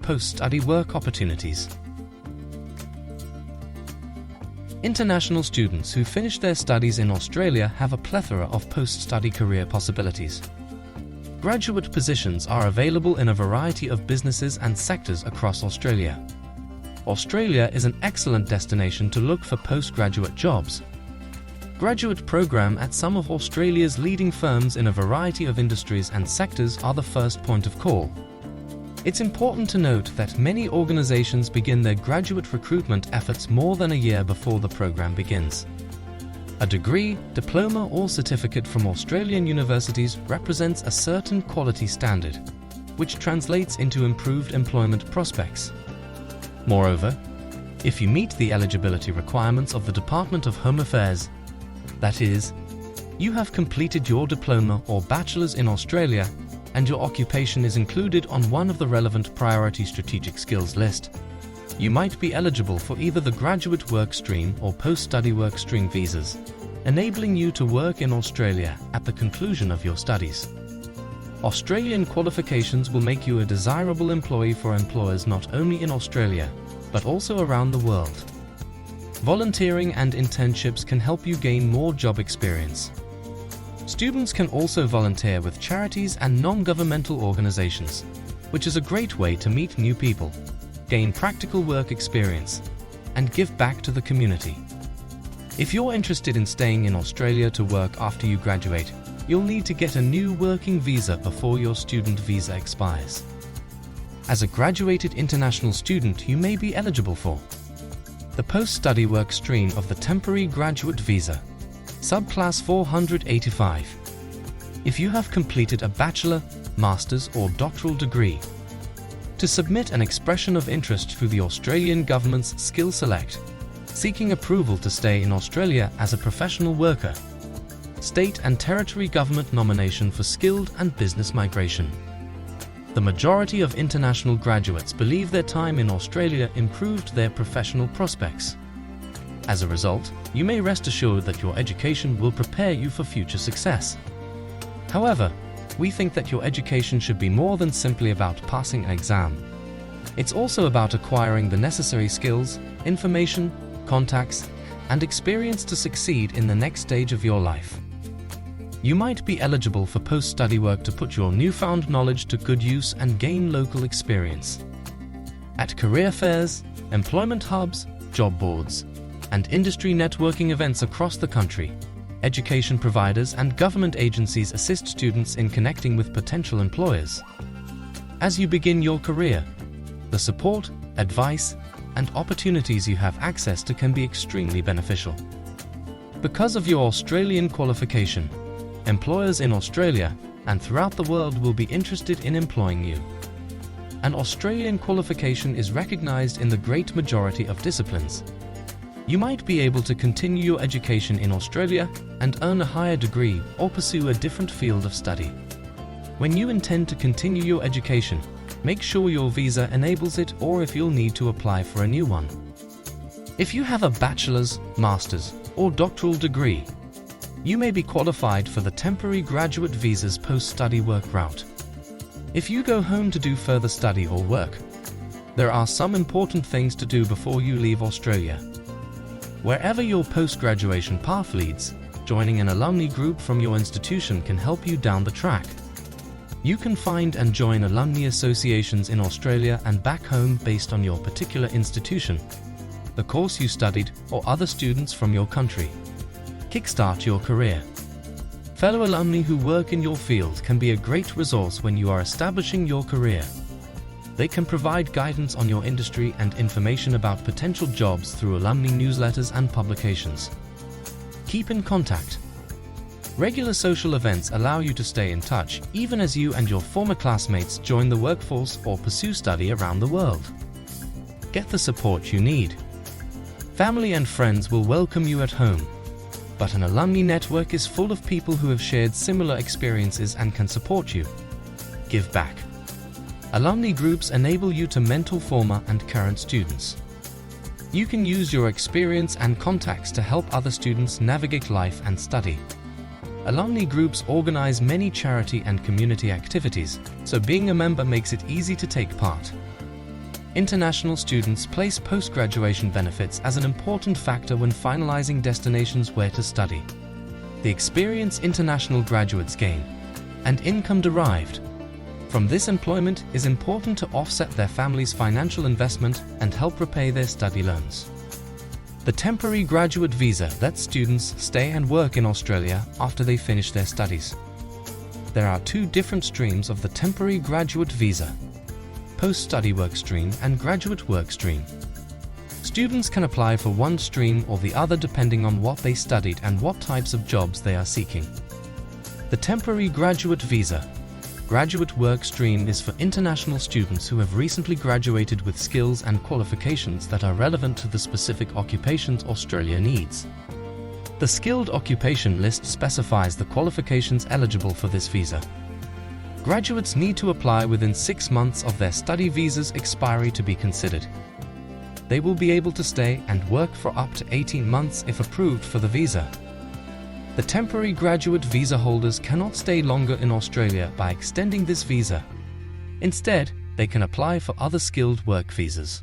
post-study work opportunities. International students who finish their studies in Australia have a plethora of post-study career possibilities. Graduate positions are available in a variety of businesses and sectors across Australia. Australia is an excellent destination to look for postgraduate jobs. Graduate program at some of Australia's leading firms in a variety of industries and sectors are the first point of call. It's important to note that many organizations begin their graduate recruitment efforts more than a year before the program begins. A degree, diploma or certificate from Australian universities represents a certain quality standard, which translates into improved employment prospects. Moreover, if you meet the eligibility requirements of the Department of Home Affairs, that is, you have completed your diploma or bachelor's in Australia and your occupation is included on one of the relevant priority strategic skills list, you might be eligible for either the graduate work stream or post-study work stream visas, enabling you to work in Australia at the conclusion of your studies. Australian qualifications will make you a desirable employee for employers not only in Australia, but also around the world. Volunteering and internships can help you gain more job experience. Students can also volunteer with charities and non-governmental organizations, which is a great way to meet new people, gain practical work experience, and give back to the community. If you're interested in staying in Australia to work after you graduate, you'll need to get a new working visa before your student visa expires. As a graduated international student, you may be eligible for the post-study work stream of the temporary graduate visa, subclass 485. If you have completed a bachelor, master's or doctoral degree, to submit an expression of interest through the Australian government's Skill Select, seeking approval to stay in Australia as a professional worker, state and territory government nomination for skilled and business migration. The majority of international graduates believe their time in Australia improved their professional prospects. As a result, you may rest assured that your education will prepare you for future success. However, we think that your education should be more than simply about passing an exam. It's also about acquiring the necessary skills, information, contacts, and experience to succeed in the next stage of your life. You might be eligible for post-study work to put your newfound knowledge to good use and gain local experience. At career fairs, employment hubs, job boards, and industry networking events across the country, education providers and government agencies assist students in connecting with potential employers. As you begin your career, the support, advice, and opportunities you have access to can be extremely beneficial. Because of your Australian qualification, employers in Australia and throughout the world will be interested in employing you. An Australian qualification is recognized in the great majority of disciplines. You might be able to continue your education in Australia and earn a higher degree or pursue a different field of study. When you intend to continue your education, make sure your visa enables it, or if you'll need to apply for a new one. If you have a bachelor's, master's, or doctoral degree, you may be qualified for the temporary graduate visa's post-study work route. If you go home to do further study or work, there are some important things to do before you leave Australia. Wherever your post-graduation path leads, joining an alumni group from your institution can help you down the track. You can find and join alumni associations in Australia and back home based on your particular institution, the course you studied, or other students from your country. Kickstart your career. Fellow alumni who work in your field can be a great resource when you are establishing your career. They can provide guidance on your industry and information about potential jobs through alumni newsletters and publications. Keep in contact. Regular social events allow you to stay in touch even as you and your former classmates join the workforce or pursue study around the world. Get the support you need. Family and friends will welcome you at home, but an alumni network is full of people who have shared similar experiences and can support you. Give back. Alumni groups enable you to mentor former and current students. You can use your experience and contacts to help other students navigate life and study. Alumni groups organize many charity and community activities, so being a member makes it easy to take part. international students place post-graduation benefits as an important factor when finalizing destinations where to study. The experience international graduates gain and income derived from this employment is important to offset their family's financial investment and help repay their study loans. The temporary graduate visa lets students stay and work in Australia after they finish their studies. There are two different streams of the temporary graduate visa: post-study work stream and graduate work stream. Students can apply for one stream or the other depending on what they studied and what types of jobs they are seeking. The temporary graduate visa graduate work stream is for international students who have recently graduated with skills and qualifications that are relevant to the specific occupations Australia needs. The skilled occupation list specifies the qualifications eligible for this visa. Graduates need to apply within 6 months of their study visa's expiry to be considered. They will be able to stay and work for up to 18 months if approved for the visa. The temporary graduate visa holders cannot stay longer in Australia by extending this visa. Instead, they can apply for other skilled work visas.